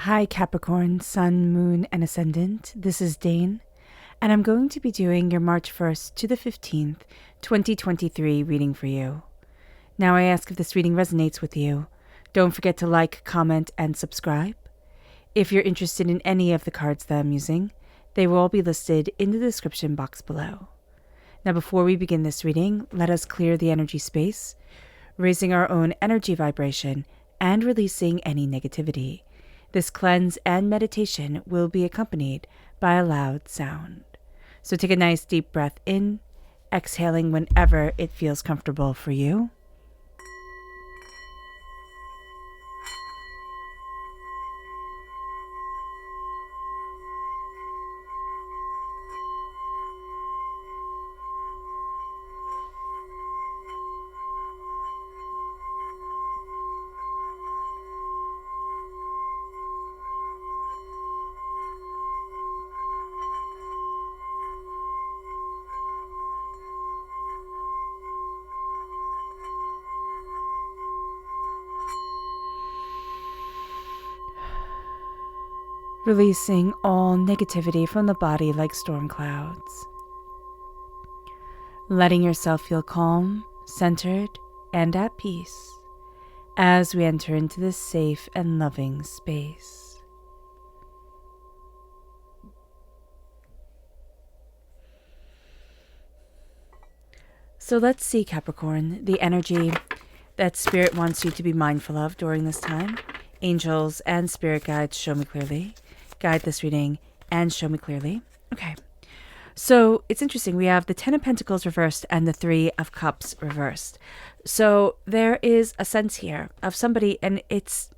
Hi Capricorn, Sun, Moon, and Ascendant. This is Dane, and I'm going to be doing your March 1st to the 15th, 2023 reading for you. Now I ask if this reading resonates with you. Don't forget to like, comment, and subscribe. If you're interested in any of the cards that I'm using, they will all be listed in the description box below. Now before we begin this reading, let us clear the energy space, raising our own energy vibration and releasing any negativity. This cleanse and meditation will be accompanied by a loud sound. So take a nice deep breath in, exhaling whenever it feels comfortable for you. Releasing all negativity from the body like storm clouds. Letting yourself feel calm, centered, and at peace as we enter into this safe and loving space. So let's see, Capricorn, the energy that Spirit wants you to be mindful of during this time. Angels and Spirit guides, show me clearly. Guide this reading and show me clearly. Okay. So it's interesting. We have the 10 of Pentacles reversed and the 3 of Cups reversed. So there is a sense here of somebody, and it's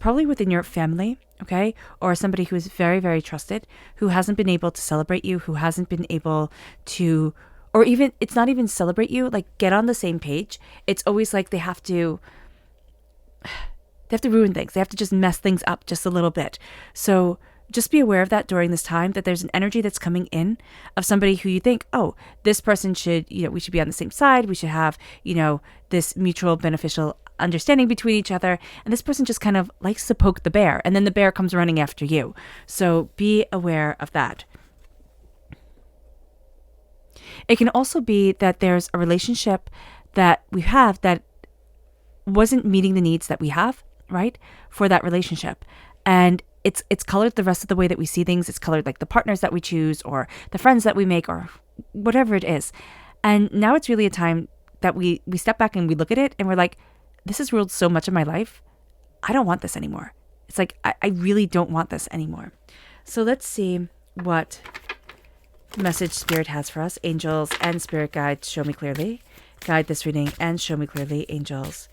probably within your family, okay? Or somebody who is very, very trusted, who hasn't been able to celebrate you, who hasn't been able to, or even, it's not even celebrate you, like get on the same page. It's always like they have to ruin things. They have to just mess things up just a little bit. So just be aware of that during this time, that there's an energy that's coming in of somebody who you think, oh, this person should, we should be on the same side. We should have, this mutual beneficial understanding between each other. And this person just kind of likes to poke the bear, and then the bear comes running after you. So be aware of that. It can also be that there's a relationship that we have that wasn't meeting the needs that we have, right, for that relationship. And it's colored the rest of the way that we see things. It's colored like the partners that we choose or the friends that we make or whatever it is. And now it's really a time that we step back and we look at it and we're like, this has ruled so much of my life. I don't want this anymore. It's like, I really don't want this anymore. So let's see what message Spirit has for us. Angels and Spirit guides, show me clearly. Guide this reading and show me clearly, angels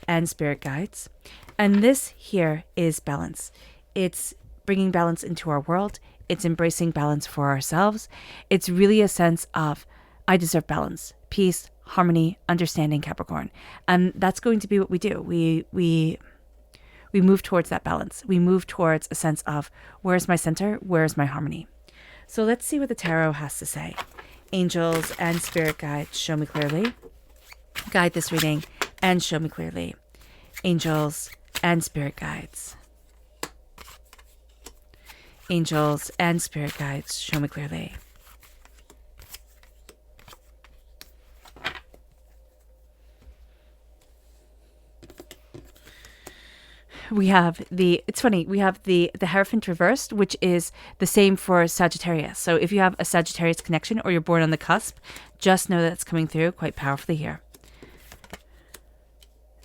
and Spirit guides. And this here is balance. It's bringing balance into our world. It's embracing balance for ourselves. It's really a sense of, I deserve balance, peace, harmony, understanding, Capricorn. And that's going to be what we do. We move towards that balance. We move towards a sense of, where's my center? Where's my harmony? So let's see what the tarot has to say. Angels and Spirit guides, show me clearly. Guide this reading and show me clearly. Angels and Spirit guides. Angels and Spirit guides, show me clearly. We have it's funny, we have the Hierophant reversed, which is the same for Sagittarius. So if you have a Sagittarius connection or you're born on the cusp, just know that it's coming through quite powerfully here.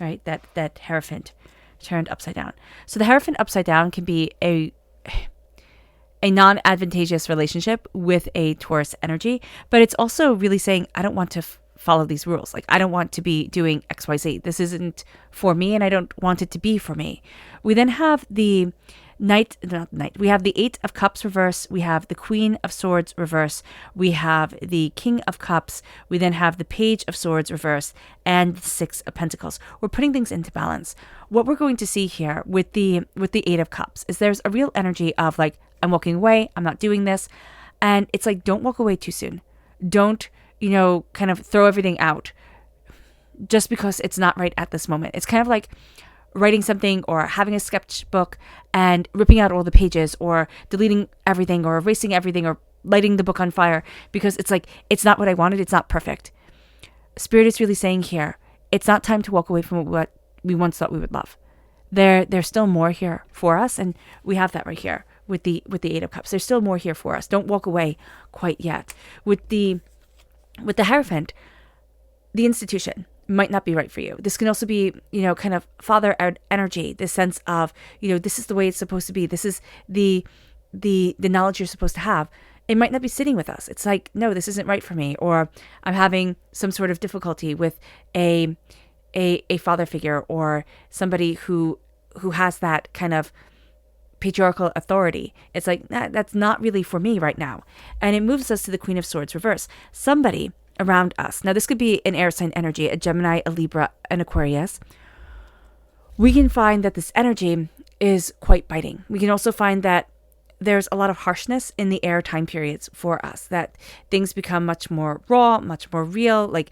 Right? That Hierophant turned upside down. So the Hierophant upside down can be a non-advantageous relationship with a Taurus energy, but it's also really saying, I don't want to follow these rules. Like, I don't want to be doing XYZ. This isn't for me, and I don't want it to be for me. We then have the we have the 8 of Cups reverse. We have the Queen of Swords reverse. We have the King of Cups. We then have the Page of Swords reverse and the 6 of Pentacles. We're putting things into balance. What we're going to see here with the 8 of Cups is there's a real energy of like, I'm walking away. I'm not doing this. And it's like, don't walk away too soon. Don't, kind of throw everything out just because it's not right at this moment. It's kind of like writing something or having a sketchbook and ripping out all the pages or deleting everything or erasing everything or lighting the book on fire because it's like, it's not what I wanted. It's not perfect. Spirit is really saying here, it's not time to walk away from what we once thought we would love. There's still more here for us. And we have that right here with the Eight of Cups. There's still more here for us. Don't walk away quite yet. With the Hierophant, the institution might not be right for you. This can also be, kind of father energy, this sense of, this is the way it's supposed to be. This is the knowledge you're supposed to have. It might not be sitting with us. It's like, no, this isn't right for me. Or I'm having some sort of difficulty with a father figure or somebody who has that kind of patriarchal authority. It's like, that's not really for me right now. And it moves us to the Queen of Swords reverse. Somebody around us. Now, this could be an air sign energy, a Gemini, a Libra, an Aquarius. We can find that this energy is quite biting. We can also find that there's a lot of harshness in the air time periods for us, that things become much more raw, much more real, like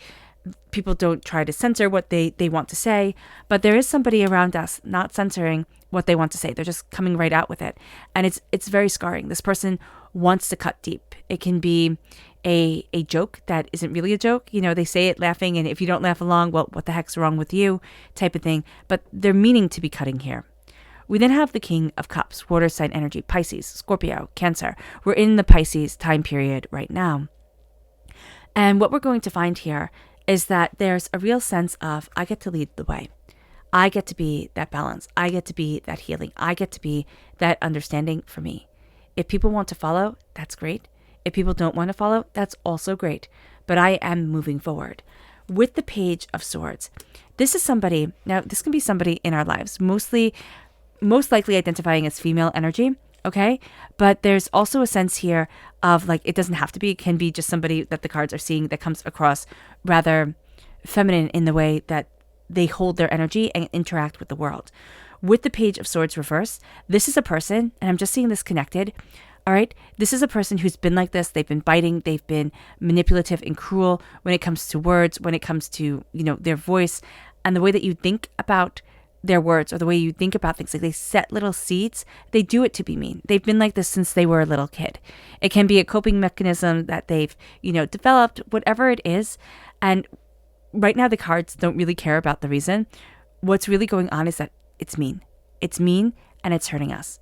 people don't try to censor what they want to say, but there is somebody around us not censoring what they want to say. They're just coming right out with it. And it's very scarring. This person wants to cut deep. It can be a joke that isn't really a joke. They say it laughing, and if you don't laugh along, well, what the heck's wrong with you type of thing. But they're meaning to be cutting here. We then have the King of Cups, water sign energy, Pisces, Scorpio, Cancer. We're in the Pisces time period right now. And what we're going to find here is that there's a real sense of, I get to lead the way. I get to be that balance. I get to be that healing. I get to be that understanding for me. If people want to follow, that's great. If people don't want to follow, that's also great. But I am moving forward. With the Page of Swords, this is somebody, now this can be somebody in our lives, most likely identifying as female energy, okay? But there's also a sense here of like, it doesn't have to be, it can be just somebody that the cards are seeing that comes across rather feminine in the way that they hold their energy and interact with the world. With the Page of Swords reverse, this is a person, and I'm just seeing this connected, all right? This is a person who's been like this. They've been biting, they've been manipulative and cruel when it comes to words, when it comes to, their voice and the way that you think about their words or the way you think about things. Like they set little seeds. They do it to be mean. They've been like this since they were a little kid. It can be a coping mechanism that they've, developed, whatever it is. And right now the cards don't really care about the reason. What's really going on is that it's mean. It's mean and it's hurting us.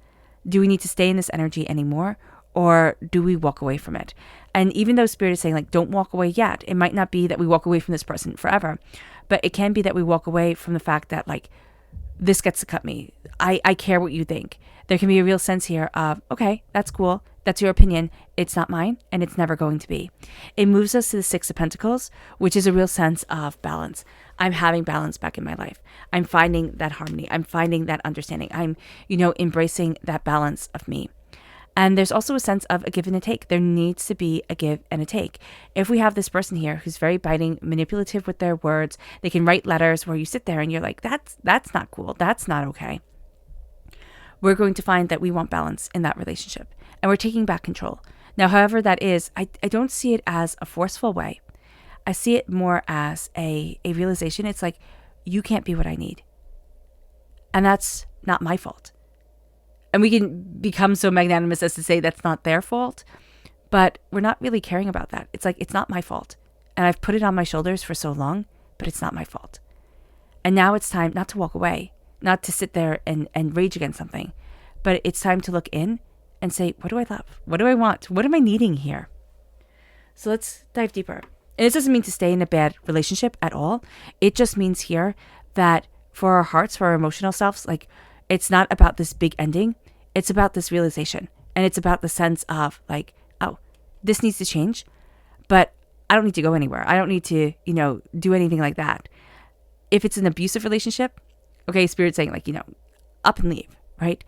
Do we need to stay in this energy anymore, or do we walk away from it? And even though Spirit is saying like, don't walk away yet, it might not be that we walk away from this person forever, but it can be that we walk away from the fact that like, this gets to cut me. I care what you think. There can be a real sense here of, okay, that's cool. That's your opinion. It's not mine, and it's never going to be. It moves us to the Six of Pentacles, which is a real sense of balance. I'm having balance back in my life. I'm finding that harmony. I'm finding that understanding. I'm, embracing that balance of me. And there's also a sense of a give and a take. There needs to be a give and a take. If we have this person here who's very biting, manipulative with their words, they can write letters where you sit there and you're like, that's not cool. That's not okay. We're going to find that we want balance in that relationship, and we're taking back control. Now, however that is, I don't see it as a forceful way. I see it more as a realization. It's like, you can't be what I need. And that's not my fault. And we can become so magnanimous as to say that's not their fault, but we're not really caring about that. It's like, it's not my fault. And I've put it on my shoulders for so long, but it's not my fault. And now it's time not to walk away, not to sit there and rage against something, but it's time to look in and say, what do I love? What do I want? What am I needing here? So let's dive deeper. And it doesn't mean to stay in a bad relationship at all. It just means here that for our hearts, for our emotional selves, like, it's not about this big ending. It's about this realization. And it's about the sense of like, oh, this needs to change, but I don't need to go anywhere. I don't need to, do anything like that. If it's an abusive relationship, okay, Spirit's saying like, up and leave, right?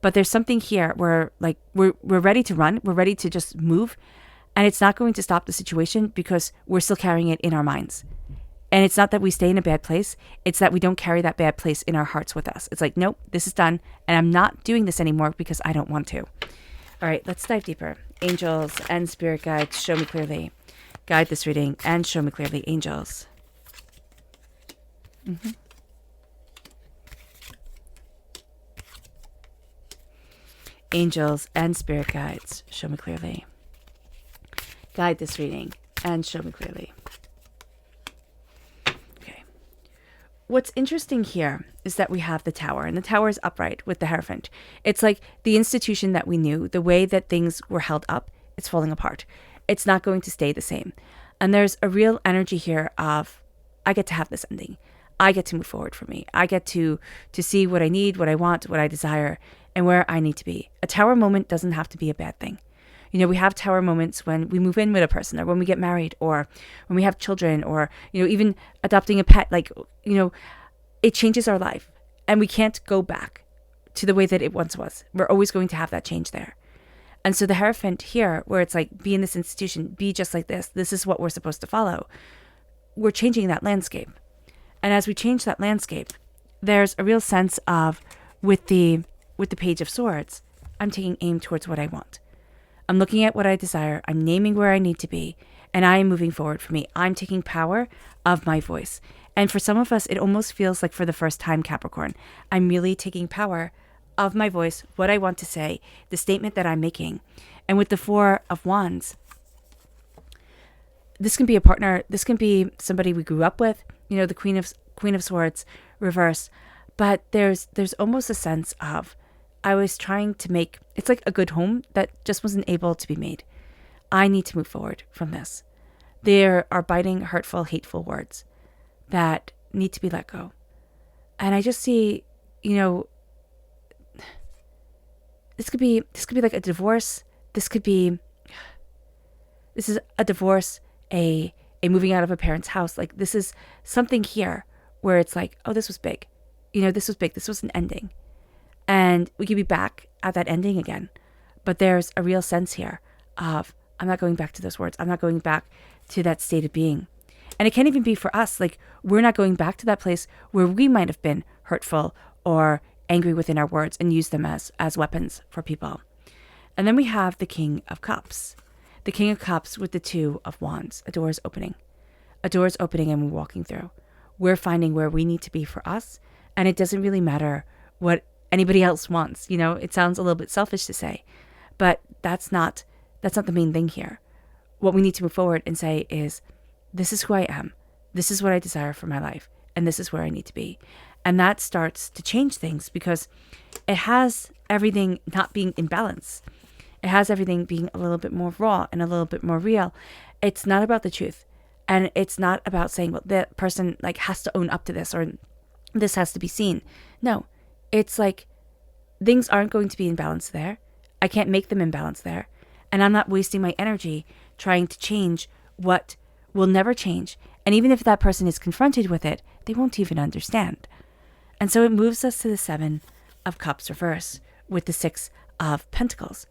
But there's something here where like, we're ready to run. We're ready to just move. And it's not going to stop the situation because we're still carrying it in our minds. And it's not that we stay in a bad place. It's that we don't carry that bad place in our hearts with us. It's like, nope, this is done. And I'm not doing this anymore because I don't want to. All right, let's dive deeper. Angels and spirit guides, show me clearly. Guide this reading and show me clearly, angels. Angels and spirit guides, show me clearly. Guide this reading and show me clearly. Okay. What's interesting here is that we have the Tower, and the Tower is upright with the Hierophant. It's like the institution that we knew, the way that things were held up, it's falling apart. It's not going to stay the same. And there's a real energy here of, I get to have this ending. I get to move forward for me. I get to see what I need, what I want, what I desire, and where I need to be. A Tower moment doesn't have to be a bad thing. You know, we have Tower moments when we move in with a person, or when we get married, or when we have children, or, you know, even adopting a pet. Like, you know, it changes our life, and we can't go back to the way that it once was. We're always going to have that change there. And so the Hierophant here, where it's like, be in this institution, be just like this. This is what we're supposed to follow. We're changing that landscape. And as we change that landscape, there's a real sense of, with the Page of Swords, I'm taking aim towards what I want. I'm looking at what I desire. I'm naming where I need to be. And I am moving forward for me. I'm taking power of my voice. And for some of us, it almost feels like for the first time, Capricorn, I'm really taking power of my voice, what I want to say, the statement that I'm making. And with the Four of Wands, this can be a partner. This can be somebody we grew up with. You know, the Queen of Swords reverse. But there's almost a sense of, I was trying to make, it's like a good home that just wasn't able to be made. I need to move forward from this. There are biting, hurtful, hateful words that need to be let go. And I just see, you know, this could be like a divorce. This is a divorce, a moving out of a parent's house. Like, this is something here where it's like, oh, this was big. You know, this was big. This was an ending. And we could be back at that ending again. But there's a real sense here of, I'm not going back to those words. I'm not going back to that state of being. And it can't even be for us. Like, we're not going back to that place where we might have been hurtful or angry within our words and used them as weapons for people. And then we have the King of Cups. The King of Cups with the Two of Wands. A door is opening. A door is opening and we're walking through. We're finding where we need to be for us. And it doesn't really matter what anybody else wants. You know, it sounds a little bit selfish to say, but that's not the main thing here. What we need to move forward and say is, this is who I am. This is what I desire for my life. And this is where I need to be. And that starts to change things because it has everything not being in balance. It has everything being a little bit more raw and a little bit more real. It's not about the truth. And it's not about saying, well, that person like has to own up to this or this has to be seen. No, it's like things aren't going to be in balance there. I can't make them in balance there. And I'm not wasting my energy trying to change what will never change. And even if that person is confronted with it, they won't even understand. And so it moves us to the Seven of Cups reverse with the Six of Pentacles.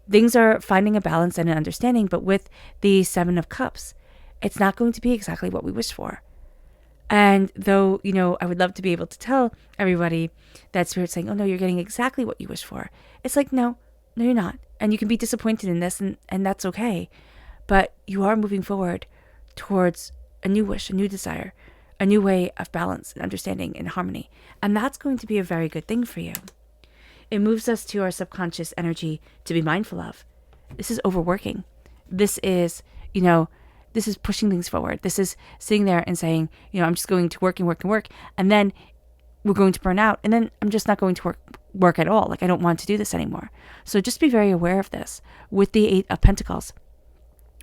Things are finding a balance and an understanding, but with the Seven of Cups, it's not going to be exactly what we wish for. And though, you know, I would love to be able to tell everybody that Spirit's saying, oh no, you're getting exactly what you wish for. It's like, no, you're not. And you can be disappointed in this and that's okay. But you are moving forward towards a new wish, a new desire, a new way of balance and understanding and harmony. And that's going to be a very good thing for you. It moves us to our subconscious energy to be mindful of. This is overworking. This is, you know, this is pushing things forward. This is sitting there and saying, you know, I'm just going to work and work and work. And then we're going to burn out. And then I'm just not going to work at all. Like, I don't want to do this anymore. So just be very aware of this. With the Eight of Pentacles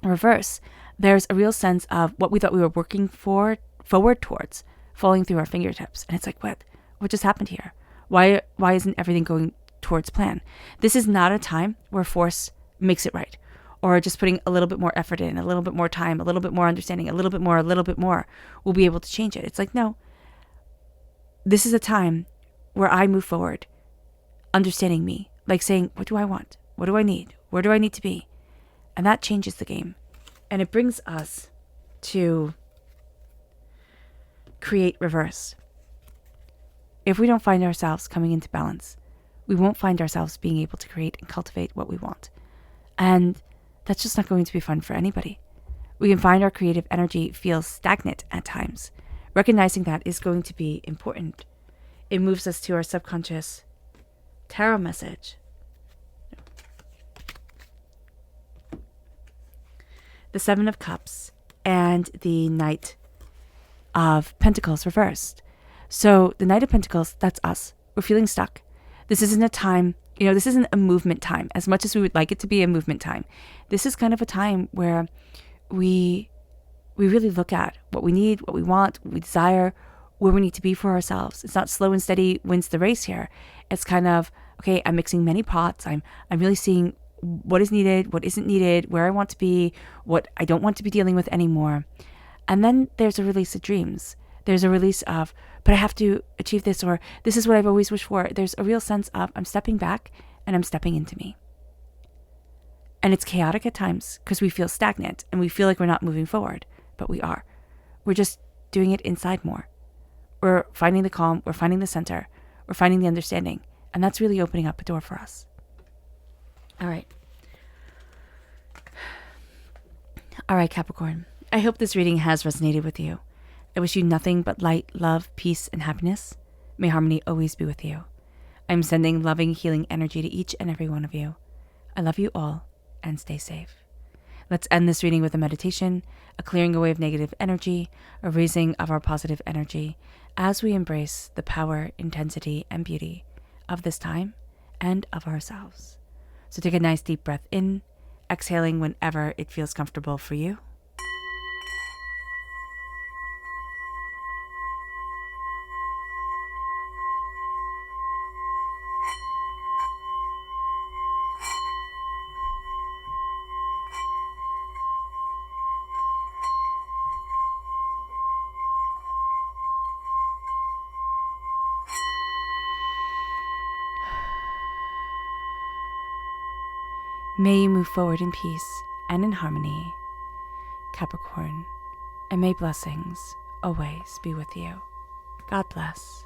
reverse, there's a real sense of what we thought we were working forward towards falling through our fingertips. And it's like, what just happened here? Why isn't everything going towards plan? This is not a time where force makes it right. Or just putting a little bit more effort in, a little bit more time, a little bit more understanding, a little bit more, we'll be able to change it. It's like, no, this is a time where I move forward, understanding me, like saying, what do I want? What do I need? Where do I need to be? And that changes the game. And it brings us to create reverse. If we don't find ourselves coming into balance, we won't find ourselves being able to create and cultivate what we want. And that's just not going to be fun for anybody. We can find our creative energy feels stagnant at times. Recognizing that is going to be important. It moves us to our subconscious tarot message. the Seven of Cups, and the Knight of Pentacles reversed. So the Knight of Pentacles, that's us. We're feeling stuck. This isn't a time, this isn't a movement time. As much as we would like it to be a movement time, this is kind of a time where we really look at what we need, what we want, what we desire, where we need to be for ourselves. It's not slow and steady wins the race here. It's kind of, okay, I'm mixing many pots. I'm really seeing what is needed, what isn't needed, where I want to be, what I don't want to be dealing with anymore. And then there's a release of dreams. There's a release of, but I have to achieve this, or this is what I've always wished for. There's a real sense of I'm stepping back and I'm stepping into me. And it's chaotic at times because we feel stagnant and we feel like we're not moving forward, but we are. We're just doing it inside more. We're finding the calm, we're finding the center, we're finding the understanding. And that's really opening up a door for us. All right. All right, Capricorn. I hope this reading has resonated with you. I wish you nothing but light, love, peace, and happiness. May harmony always be with you. I'm sending loving, healing energy to each and every one of you. I love you all, and stay safe. Let's end this reading with a meditation, a clearing away of negative energy, a raising of our positive energy, as we embrace the power, intensity, and beauty of this time and of ourselves. So take a nice deep breath in, exhaling whenever it feels comfortable for you. May you move forward in peace and in harmony, Capricorn, and may blessings always be with you. God bless.